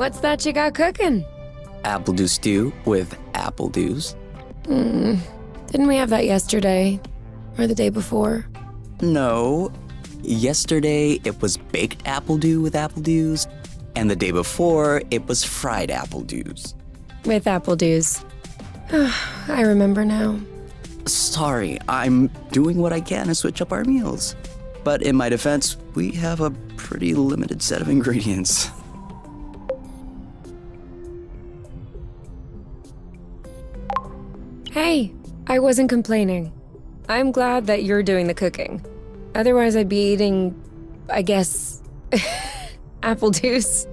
What's that you got cooking? Apple dew stew with apple dews. Didn't we have that yesterday? Or the day before? No. Yesterday, it was baked apple dew with apple dews, and the day before, it was fried apple dews. With apple dews. I remember now. Sorry, I'm doing what I can to switch up our meals. But in my defense, we have a pretty limited set of ingredients. Hey, I wasn't complaining. I'm glad that you're doing the cooking. Otherwise, I'd be eating, I guess, apple juice.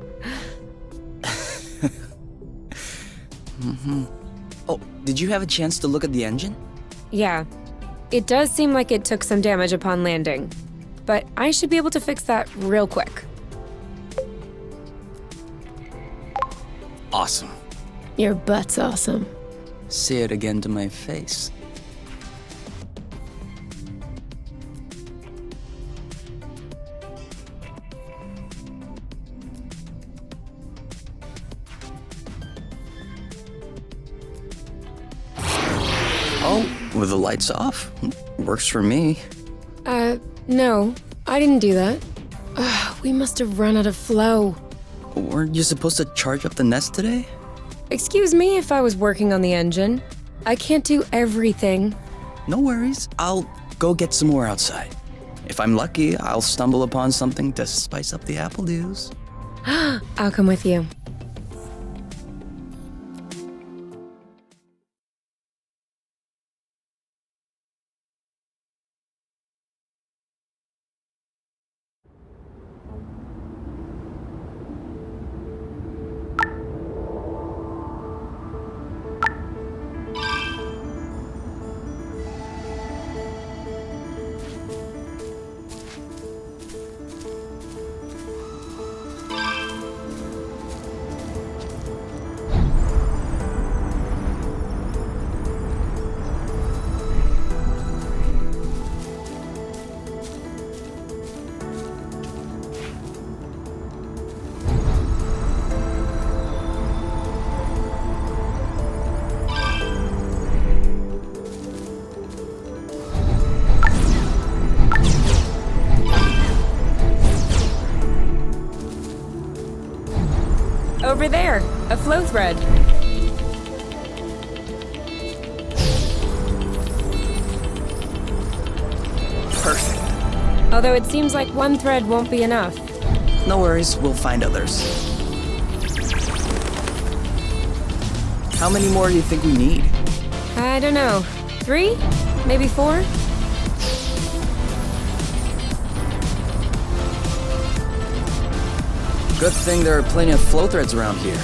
Oh, did you have a chance to look at the engine? Yeah, it does seem like it took some damage upon landing. But I should be able to fix that real quick. Awesome. Your butt's awesome. Say it again to my face. Oh, with the lights off? Works for me. No, I didn't do that. We must have run out of flow. Weren't you supposed to charge up the nest today? Excuse me if I was working on the engine. I can't do everything. No worries. I'll go get some more outside. If I'm lucky, I'll stumble upon something to spice up the apple dews. I'll come with you. Over there, a flow thread. Perfect. Although it seems like one thread won't be enough. No worries, we'll find others. How many more do you think we need? I don't know. 3? Maybe 4? Good thing there are plenty of flow threads around here.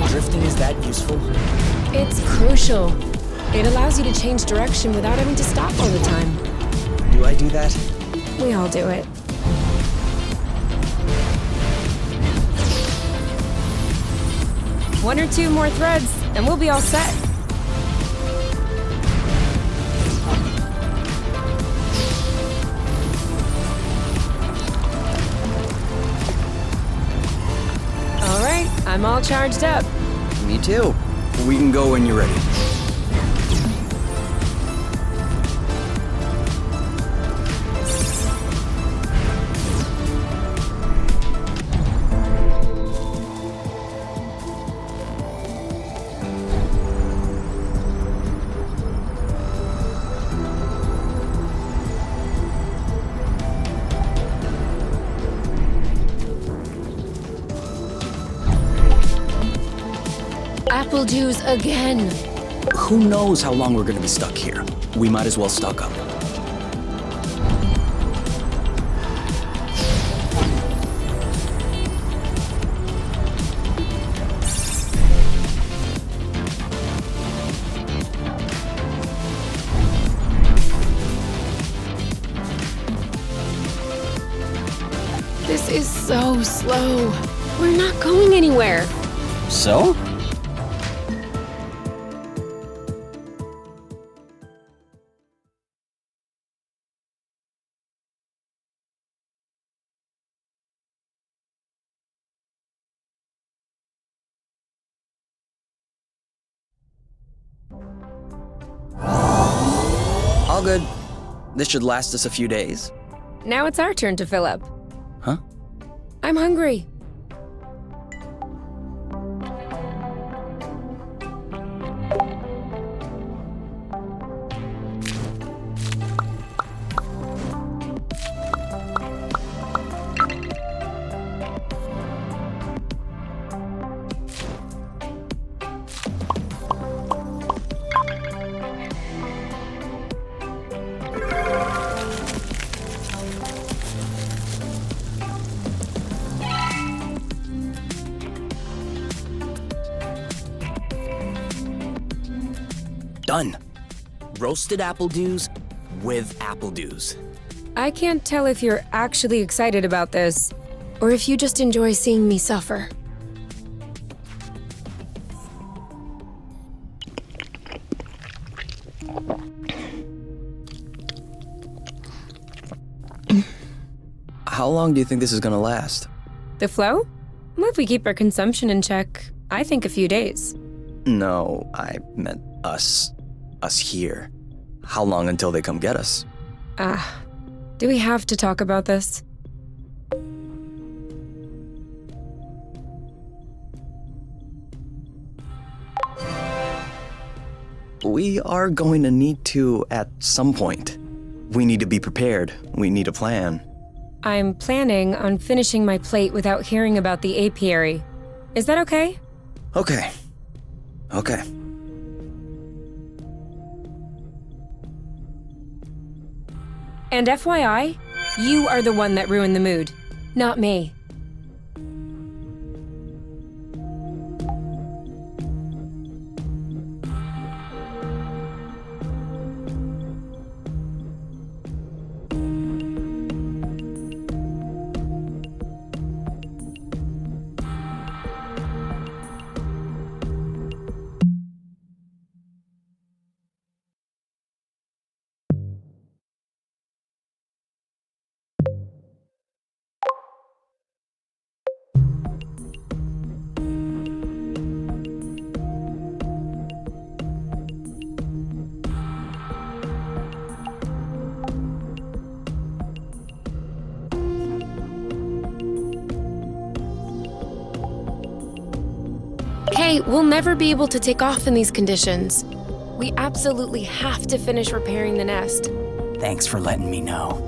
Drifting is that useful? It's crucial. It allows you to change direction without having to stop all the time. Do I do that? We all do it. One or two more threads, and we'll be all set. All right, I'm all charged up. Me too. We can go when you're ready. Apple juice again. Who knows how long we're gonna be stuck here? We might as well stock up. so slow. We're not going anywhere. So? All good. This should last us a few days. Now it's our turn to fill up. Huh? I'm hungry. Done. Roasted apple dews with apple dews. I can't tell if you're actually excited about this, or if you just enjoy seeing me suffer. How long do you think this is gonna last? The flow? Well, if we keep our consumption in check, I think a few days. No, I meant us. Us here. How long until they come get us? Do we have to talk about this? We are going to need to at some point. We need to be prepared. We need a plan. I'm planning on finishing my plate without hearing about the apiary. Is that okay? Okay. Okay. And FYI, you are the one that ruined the mood, not me. Hey, we'll never be able to take off in these conditions. We absolutely have to finish repairing the nest. Thanks for letting me know.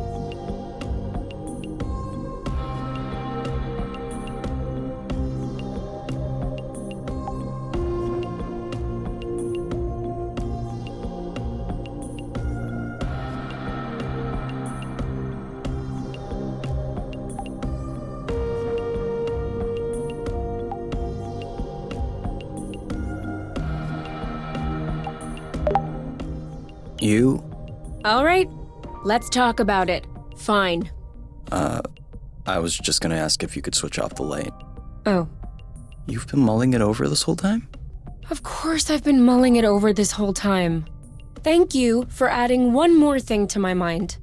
You? All right, let's talk about it. Fine. I was just gonna ask if you could switch off the light. Oh, You've been mulling it over this whole time? of course I've been mulling it over this whole time. Thank you for adding one more thing to my mind.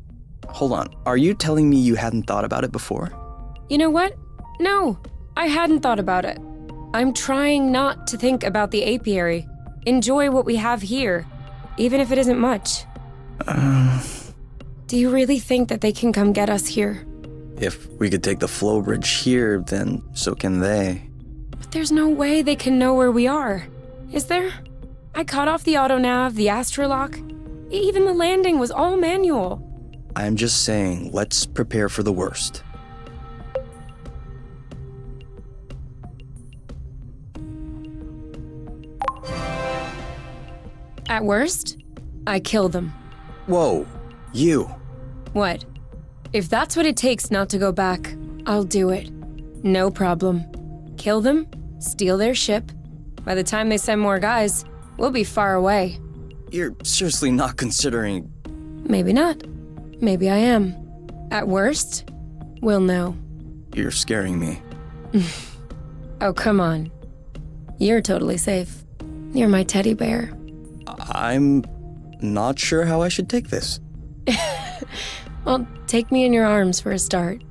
Hold on, are you telling me you hadn't thought about it before? You know what? No, I hadn't thought about it. I'm trying not to think about the apiary. Enjoy what we have here, even if it isn't much. Do you really think that they can come get us here? If we could take the flow bridge here, then so can they. But there's no way they can know where we are. Is there? I cut off the autonav, the astrolock. Even the landing was all manual. I'm just saying, let's prepare for the worst. At worst, I kill them. Whoa, you. What? If that's what it takes not to go back, I'll do it. No problem. Kill them, steal their ship. By the time they send more guys, we'll be far away. You're seriously not considering... Maybe not. Maybe I am. At worst, we'll know. You're scaring me. Oh, come on. You're totally safe. You're my teddy bear. I'm not sure how I should take this. Well, take me in your arms for a start.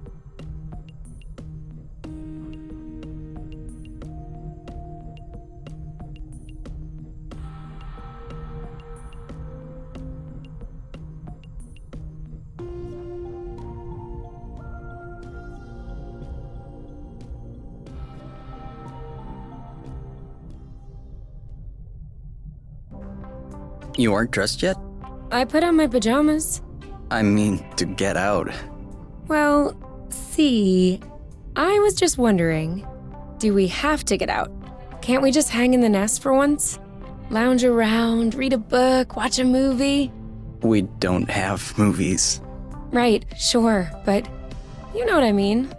You aren't dressed yet? I put on my pajamas. I mean, to get out. Well, see, I was just wondering, do we have to get out? Can't we just hang in the nest for once? Lounge around, read a book, watch a movie? We don't have movies. Right, sure, but you know what I mean.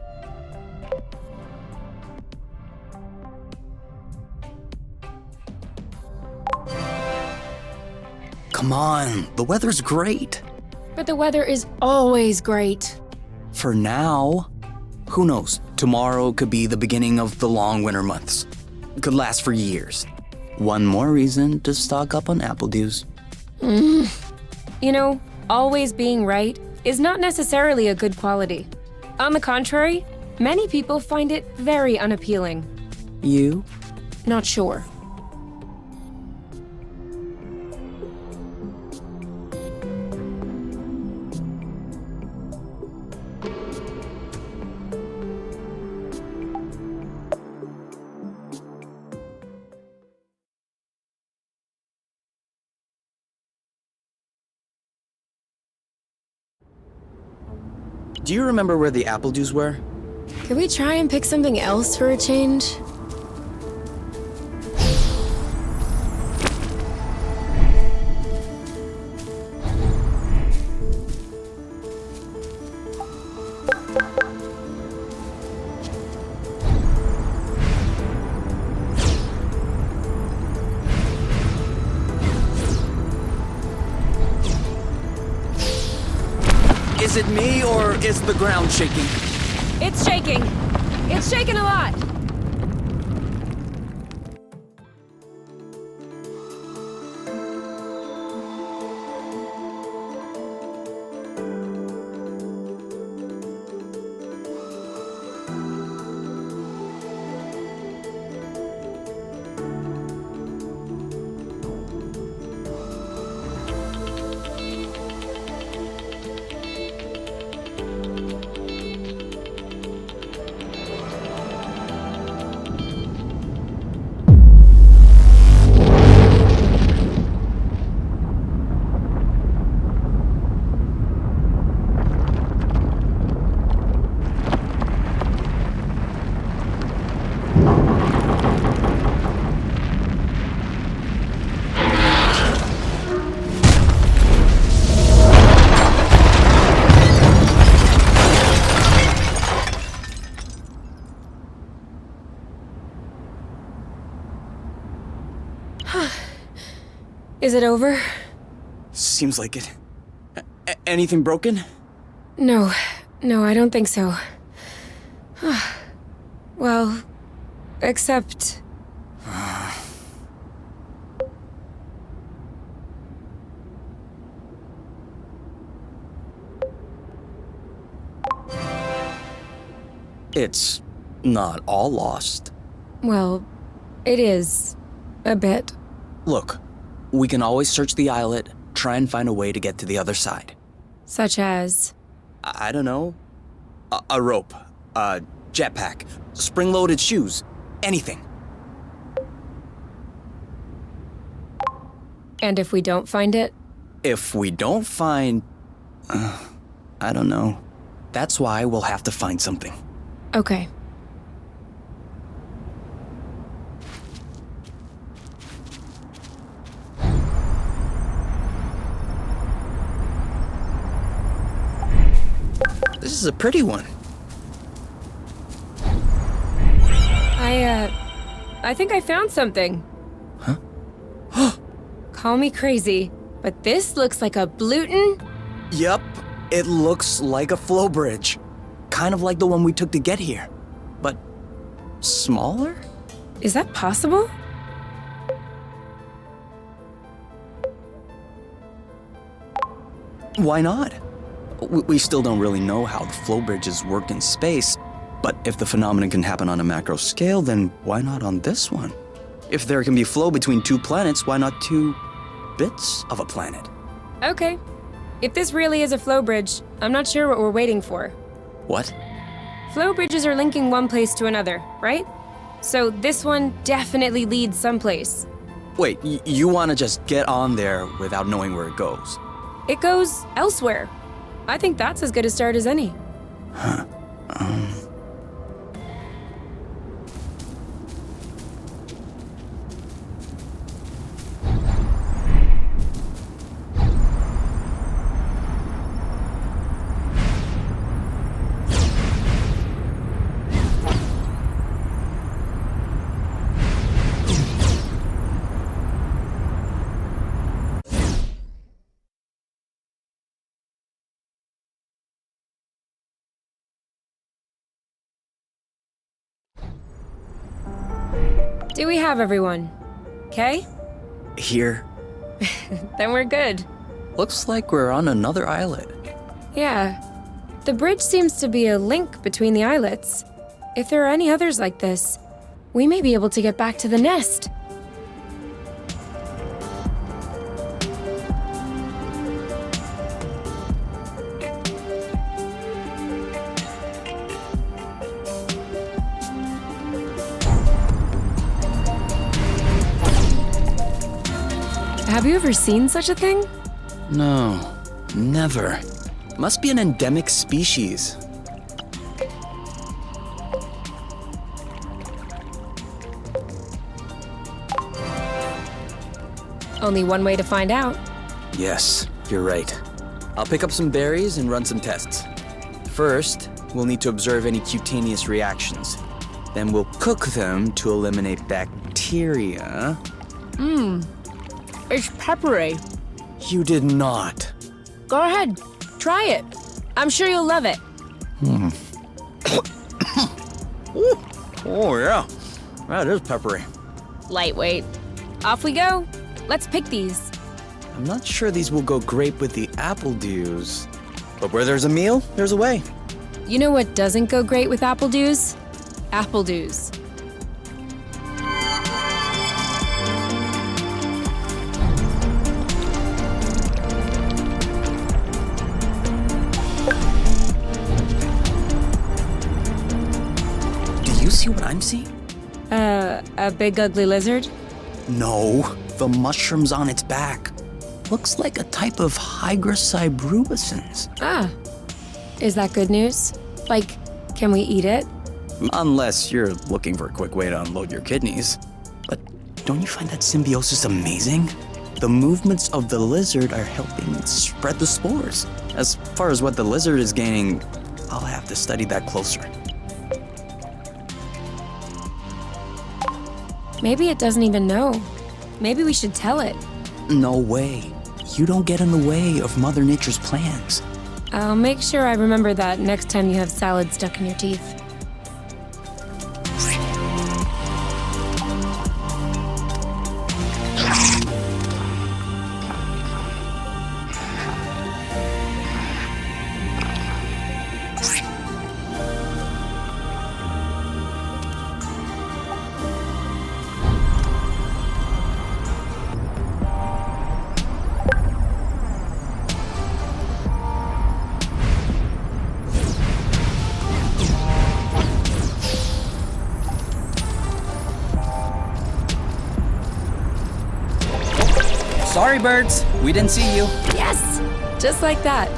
Come on, the weather's great. But the weather is always great. For now. Who knows? Tomorrow could be the beginning of the long winter months. Could last for years. One more reason to stock up on apple juice. You know, always being right is not necessarily a good quality. On the contrary, many people find it very unappealing. You? Not sure. Do you remember where the apple juice were? Could we try and pick something else for a change? Is it me or is the ground shaking? It's shaking. It's shaking a lot. Is it over? Seems like it. Anything broken? No, I don't think so. Well, except... It's not all lost. Well, it is. A bit. Look, we can always search the islet, try and find a way to get to the other side. Such as... I don't know. A rope, a jetpack, spring-loaded shoes, anything. And if we don't find it? If we don't find... I don't know. That's why we'll have to find something. Okay. This is a pretty one. I think I found something. Huh? Call me crazy, but this looks like a Bluton. Yup, it looks like a flow bridge. kind of like the one we took to get here, but smaller? Is that possible? Why not? We still don't really know how the flow bridges work in space, but if the phenomenon can happen on a macro scale, then why not on this one? If there can be flow between two planets, why not two bits of a planet? Okay. If this really is a flow bridge, I'm not sure what we're waiting for. What? Flow bridges are linking one place to another, right? So this one definitely leads someplace. Wait, you want to just get on there without knowing where it goes? It goes elsewhere. I think that's as good a start as any. Huh. Do we have everyone? Okay? Here. Then we're good. Looks like we're on another islet. Yeah. The bridge seems to be a link between the islets. If there are any others like this, we may be able to get back to the nest. Have you ever seen such a thing? No, never. Must be an endemic species. Only one way to find out. Yes, you're right. I'll pick up some berries and run some tests. First, we'll need to observe any cutaneous reactions. Then we'll cook them to eliminate bacteria. It's peppery. You did not. Go ahead, try it. I'm sure you'll love it. Oh, yeah. That is peppery. Lightweight. Off we go. Let's pick these. I'm not sure these will go great with the apple dews. But where there's a meal, there's a way. You know what doesn't go great with apple dews? Apple dews. Do you see what I'm seeing? A big ugly lizard? No, the mushrooms on its back. Looks like a type of hygroscybrubescens. Ah. Is that good news? Like, can we eat it? Unless you're looking for a quick way to unload your kidneys. But don't you find that symbiosis amazing? The movements of the lizard are helping spread the spores. As far as what the lizard is gaining, I'll have to study that closer. Maybe it doesn't even know. Maybe we should tell it. No way. You don't get in the way of Mother Nature's plans. I'll make sure I remember that next time you have salad stuck in your teeth. Sorry, birds. We didn't see you. Yes! Just like that.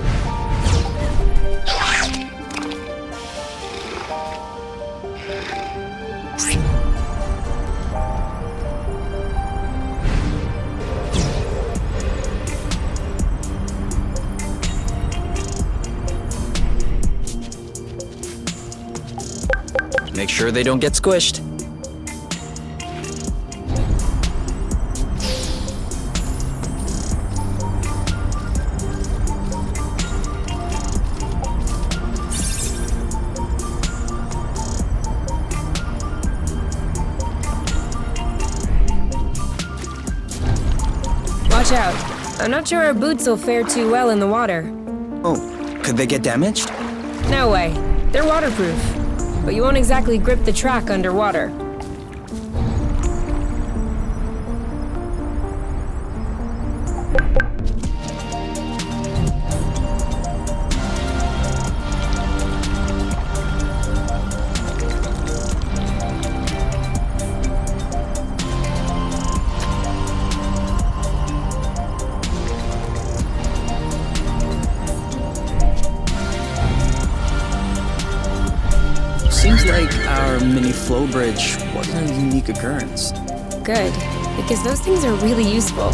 Make sure they don't get squished. Watch out. I'm not sure our boots will fare too well in the water. Oh, could they get damaged? No way. They're waterproof. But you won't exactly grip the track underwater. Seems like our mini flow bridge wasn't a unique occurrence. Good, because those things are really useful.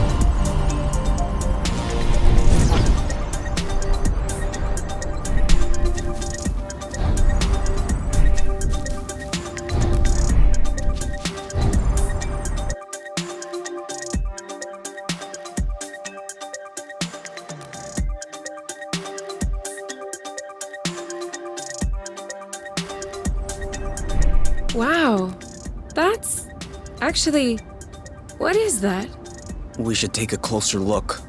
Wow, that's... Actually, what is that? We should take a closer look.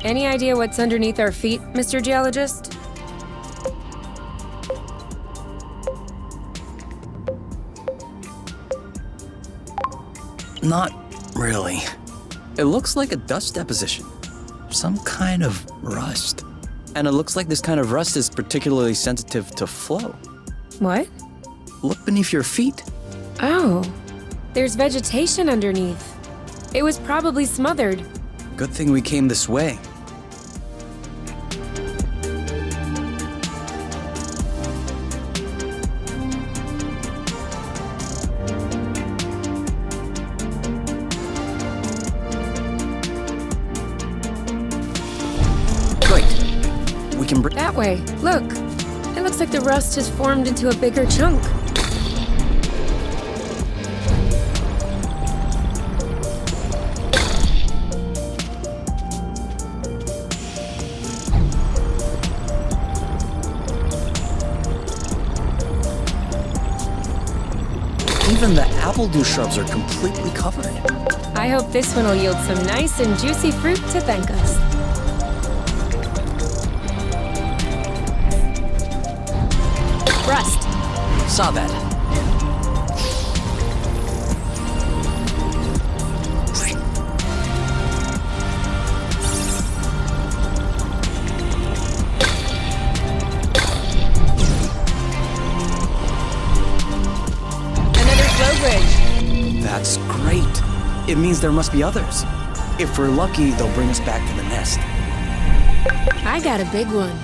Any idea what's underneath our feet, Mr. Geologist? Not really. It looks like a dust deposition. Some kind of rust. And it looks like this kind of rust is particularly sensitive to flow. What? Look beneath your feet. Oh, there's vegetation underneath. It was probably smothered. Good thing we came this way. That way. Look. It looks like the rust has formed into a bigger chunk. Even the appledew shrubs are completely covered. I hope this one will yield some nice and juicy fruit to thank us. Rust. Saw that. Another flow bridge. That's great. It means there must be others. If we're lucky, they'll bring us back to the nest. I got a big one.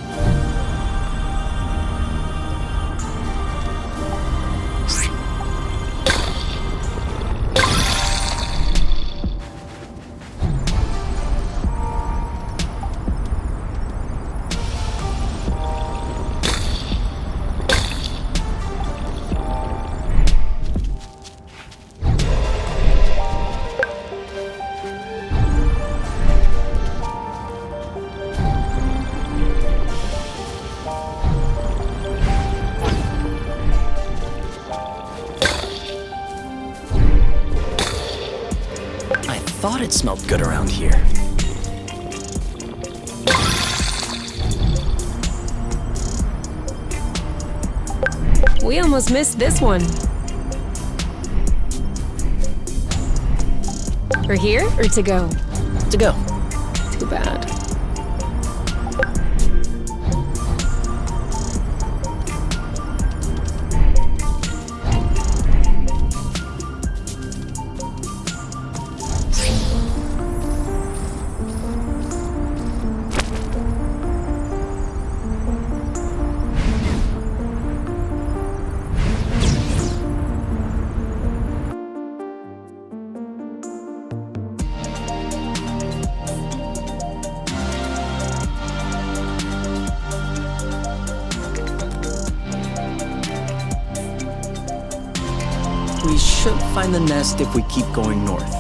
Thought it smelled good around here. We almost missed this one. For here or to go? To go. Too bad. should find the nest if we keep going north.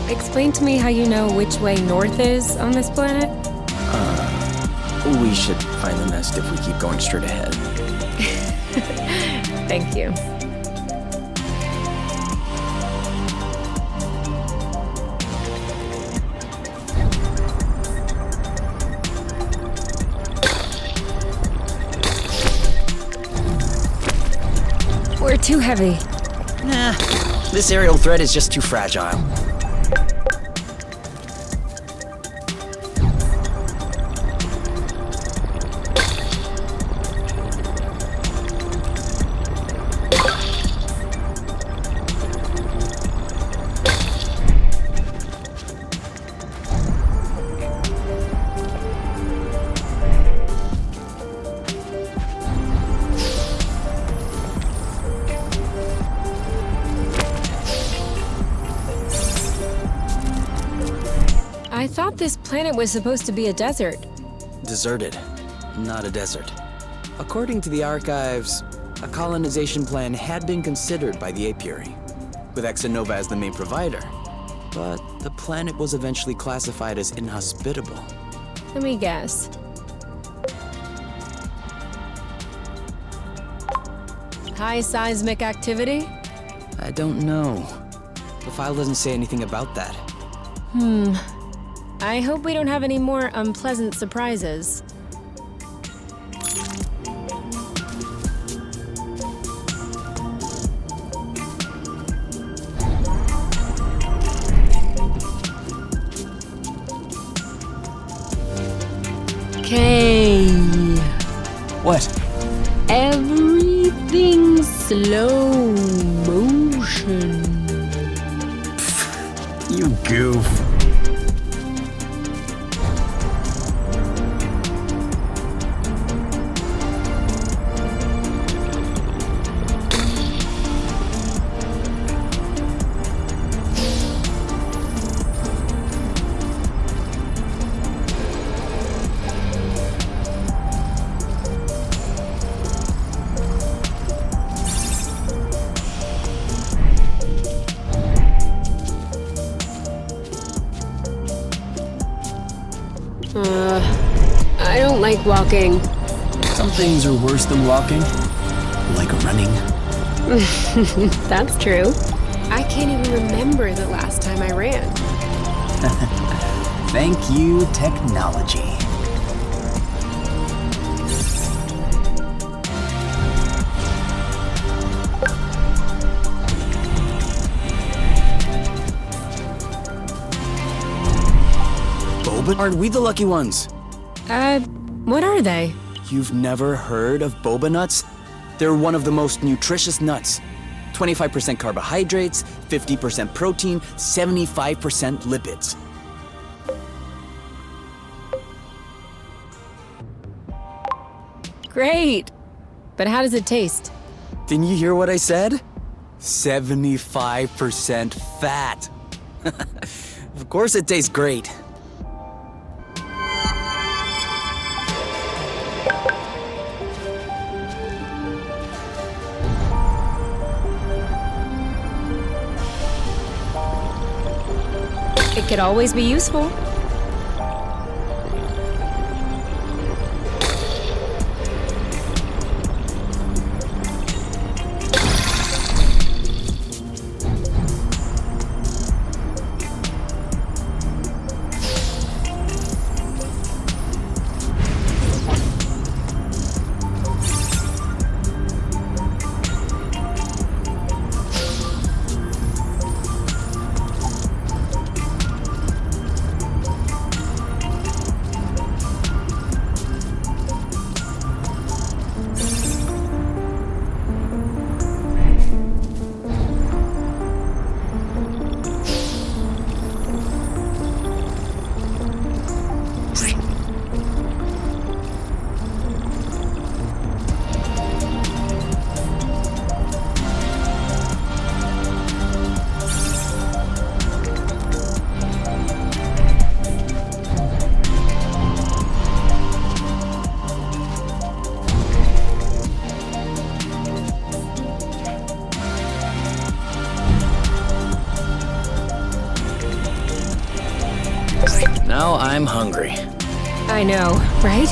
Explain to me how you know which way north is on this planet? We should find the nest if we keep going straight ahead. Thank you. We're too heavy. Nah, this aerial thread is just too fragile. I thought this planet was supposed to be a desert. Deserted, not a desert. According to the archives, a colonization plan had been considered by the apiary, with Exonova as the main provider. But the planet was eventually classified as inhospitable. Let me guess. High seismic activity? I don't know. The file doesn't say anything about that. I hope we don't have any more unpleasant surprises. Okay. What? Everything slow motion. You goof. I don't like walking. Some things are worse than walking, like running. That's true. I can't even remember the last time I ran. Thank you, technology. Boba? Aren't we the lucky ones? What are they? You've never heard of boba nuts? They're one of the most nutritious nuts. 25% carbohydrates, 50% protein, 75% lipids. Great! But how does it taste? Didn't you hear what I said? 75% fat. Of course it tastes great. It could always be useful. hungry. I know, right?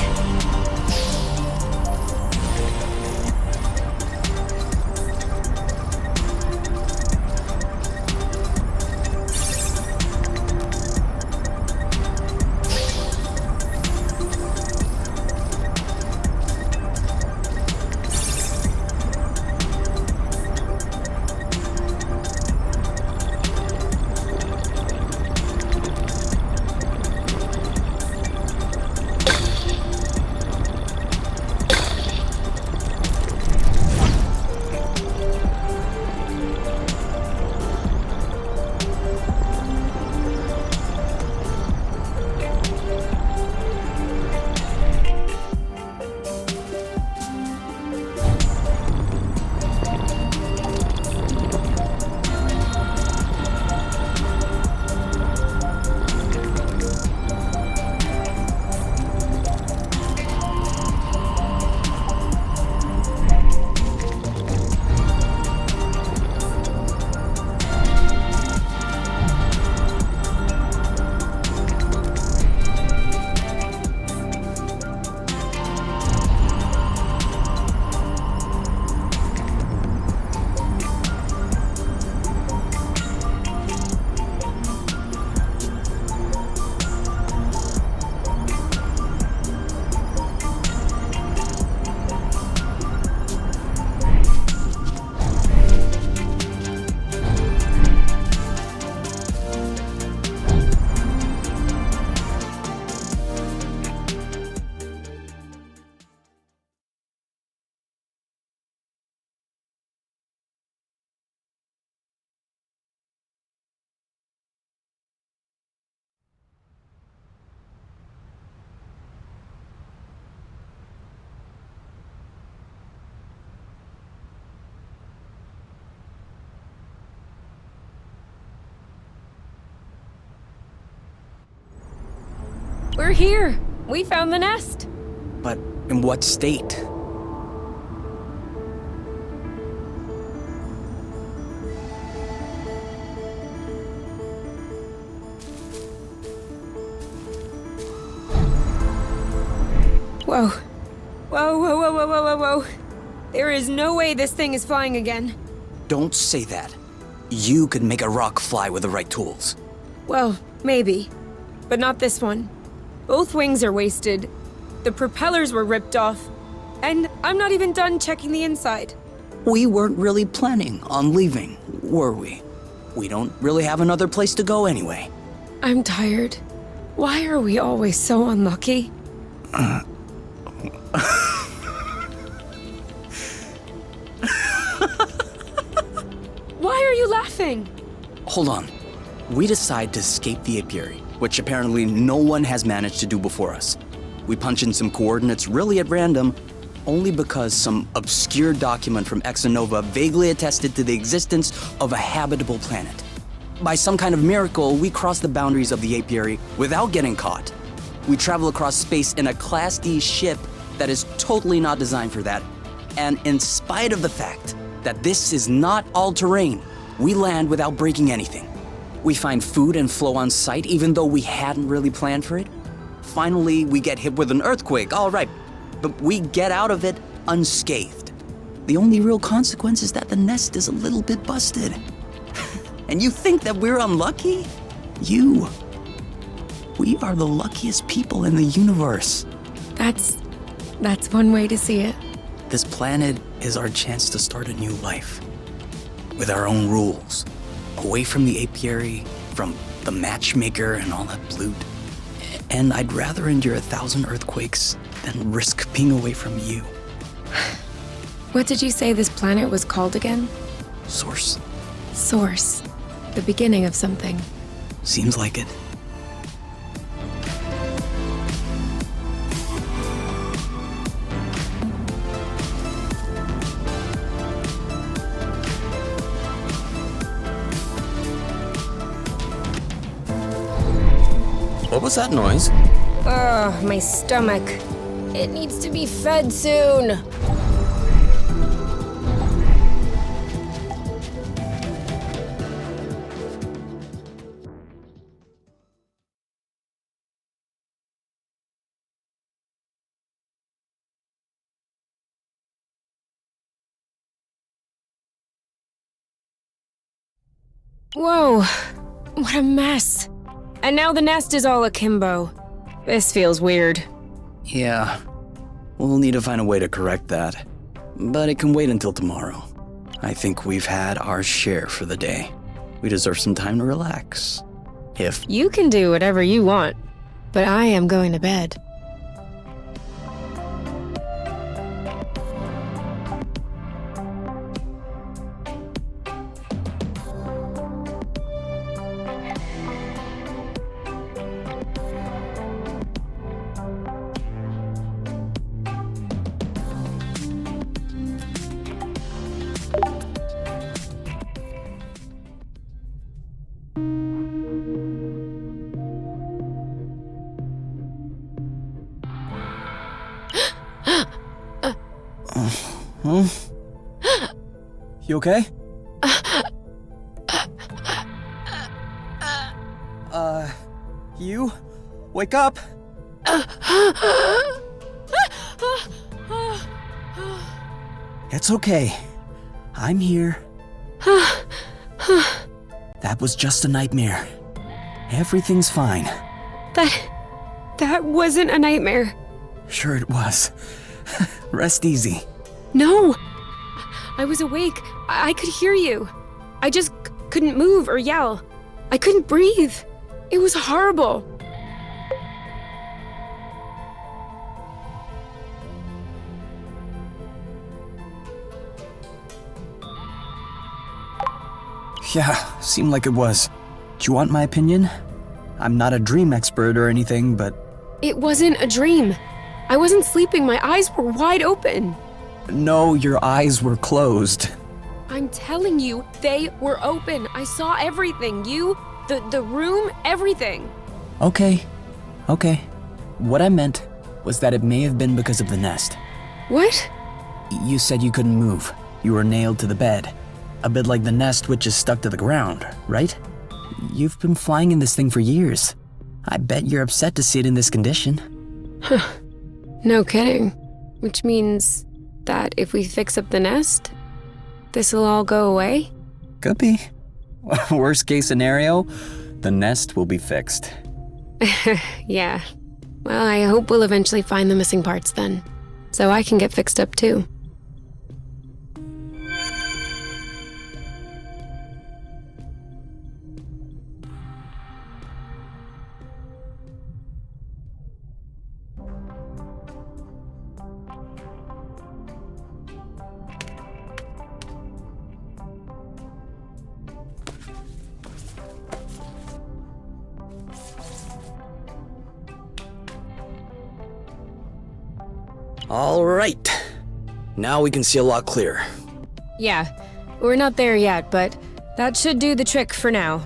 We're here! We found the nest! But in what state? Whoa. Whoa, whoa, whoa, whoa, whoa, whoa, whoa. There is no way this thing is flying again. Don't say that. You could make a rock fly with the right tools. Well, maybe. But not this one. Both wings are wasted. The propellers were ripped off. And I'm not even done checking the inside. We weren't really planning on leaving, were we? We don't really have another place to go anyway. I'm tired. Why are we always so unlucky? Why are you laughing? Hold on. We decide to escape the apiary, which apparently no one has managed to do before us. We punch in some coordinates really at random, only because some obscure document from Exonova vaguely attested to the existence of a habitable planet. By some kind of miracle, we cross the boundaries of the apiary without getting caught. We travel across space in a Class D ship that is totally not designed for that. And in spite of the fact that this is not all-terrain, we land without breaking anything. We find food and flow on site even though we hadn't really planned for it. Finally, we get hit with an earthquake, all right, but we get out of it unscathed. The only real consequence is that the nest is a little bit busted. And you think that we're unlucky? We are the luckiest people in the universe. That's one way to see it. This planet is our chance to start a new life. With our own rules. Away from the apiary, from the matchmaker and all that loot. And I'd rather endure 1,000 earthquakes than risk being away from you. What did you say this planet was called again? Source. Source. The beginning of something. Seems like it. What was that noise? Ugh, my stomach. It needs to be fed soon. Whoa, what a mess. And now the nest is all akimbo. This feels weird. Yeah, we'll need to find a way to correct that. But it can wait until tomorrow. I think we've had our share for the day. We deserve some time to relax. If You can do whatever you want, but I am going to bed. You okay? You? Wake up! It's okay. I'm here. That was just a nightmare. Everything's fine. That wasn't a nightmare. Sure it was. Rest easy. No! I was awake. I could hear you. I just couldn't move or yell. I couldn't breathe. It was horrible. Yeah, seemed like it was. Do you want my opinion? I'm not a dream expert or anything, but... It wasn't a dream. I wasn't sleeping. My eyes were wide open. No, your eyes were closed. I'm telling you, they were open. I saw everything. You, the room, everything. Okay. What I meant was that it may have been because of the nest. What? You said you couldn't move. You were nailed to the bed. A bit like the nest which is stuck to the ground, right? You've been flying in this thing for years. I bet you're upset to see it in this condition. No kidding. Which means that if we fix up the nest, this'll all go away? Could be. Worst case scenario, the nest will be fixed. Yeah. Well, I hope we'll eventually find the missing parts then, so I can get fixed up too. All right. Now we can see a lot clearer. Yeah, we're not there yet, but that should do the trick for now.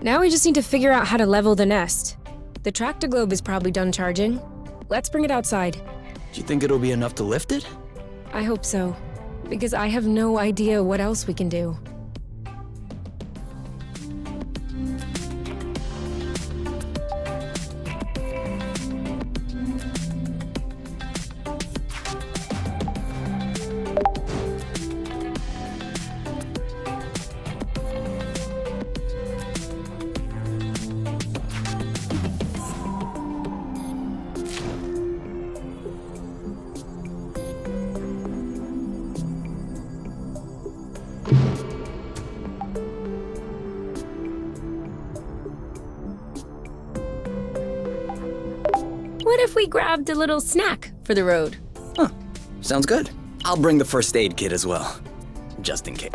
Now we just need to figure out how to level the nest. The tractor globe is probably done charging. Let's bring it outside. Do you think it'll be enough to lift it? I hope so, because I have no idea what else we can do. What if we grabbed a little snack for the road? Huh. Sounds good. I'll bring the first aid kit as well, just in case.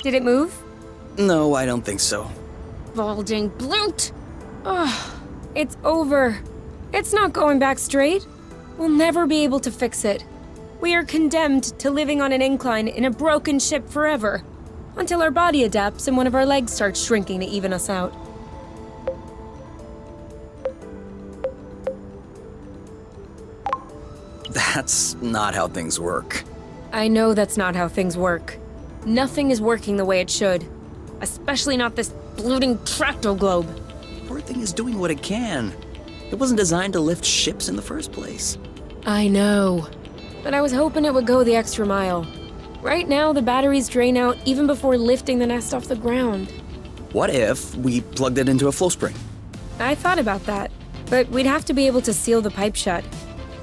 Did it move? No, I don't think so. Balding bloat! Ugh, it's over. It's not going back straight. We'll never be able to fix it. We are condemned to living on an incline in a broken ship forever, until our body adapts and one of our legs starts shrinking to even us out. That's not how things work. I know that's not how things work. Nothing is working the way it should. Especially not this bloating tracto globe. Poor thing is doing what it can. It wasn't designed to lift ships in the first place. I know. But I was hoping it would go the extra mile. Right now, the batteries drain out even before lifting the nest off the ground. What if we plugged it into a flow spring? I thought about that, but we'd have to be able to seal the pipe shut.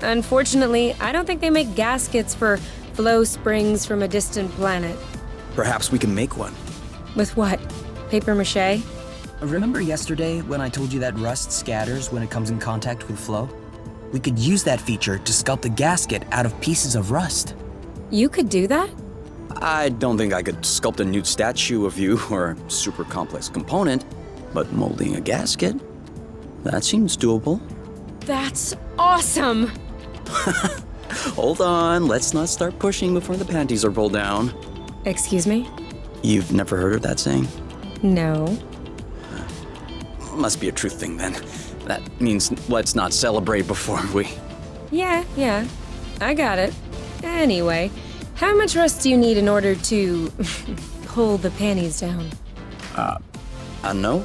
Unfortunately, I don't think they make gaskets for flow springs from a distant planet. Perhaps we can make one. With what? Paper mache? Remember yesterday when I told you that rust scatters when it comes in contact with flow? We could use that feature to sculpt a gasket out of pieces of rust. You could do that? I don't think I could sculpt a nude statue of you or a super complex component, but molding a gasket? That seems doable. That's awesome! Hold on, let's not start pushing before the panties are pulled down. Excuse me? You've never heard of that saying? No. Must be a truth thing then. That means let's not celebrate before we... Yeah. I got it. Anyway, how much rust do you need in order to pull the panties down? I don't know.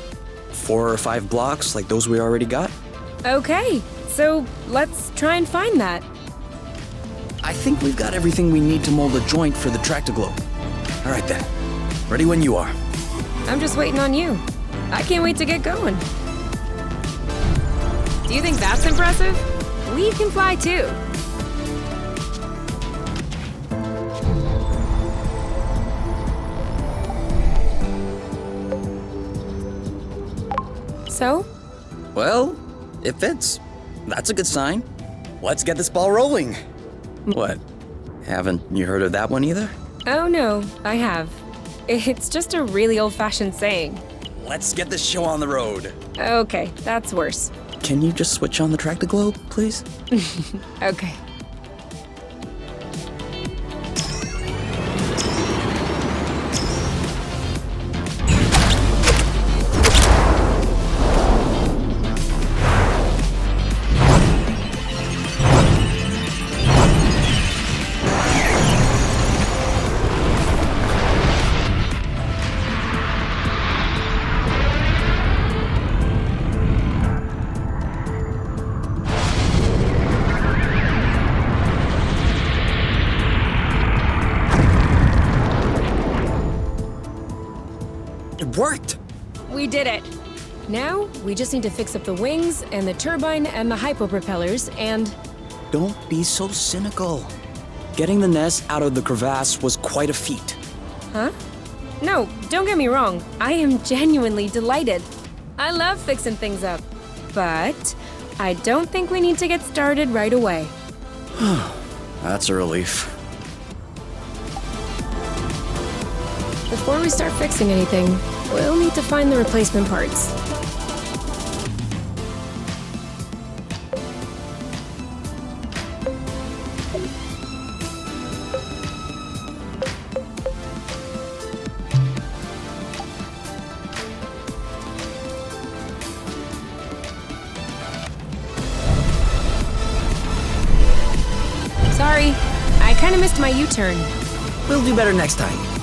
4 or 5 blocks like those we already got? Okay, so let's try and find that. I think we've got everything we need to mold a joint for the tractoglobe. All right then. Ready when you are. I'm just waiting on you. I can't wait to get going. Do you think that's impressive? We can fly too. So? Well, it fits. That's a good sign. Let's get this ball rolling. What? Haven't you heard of that one either? Oh no, I have. It's just a really old-fashioned saying. Let's get this show on the road. Okay, that's worse. Can you just switch on the tractoglobe, please? Okay. It worked! We did it. Now, we just need to fix up the wings and the turbine and the hypopropellers and... Don't be so cynical. Getting the nest out of the crevasse was quite a feat. Huh? No, don't get me wrong. I am genuinely delighted. I love fixing things up. But I don't think we need to get started right away. That's a relief. Before we start fixing anything, we'll need to find the replacement parts. Sorry, I kinda missed my U-turn. We'll do better next time.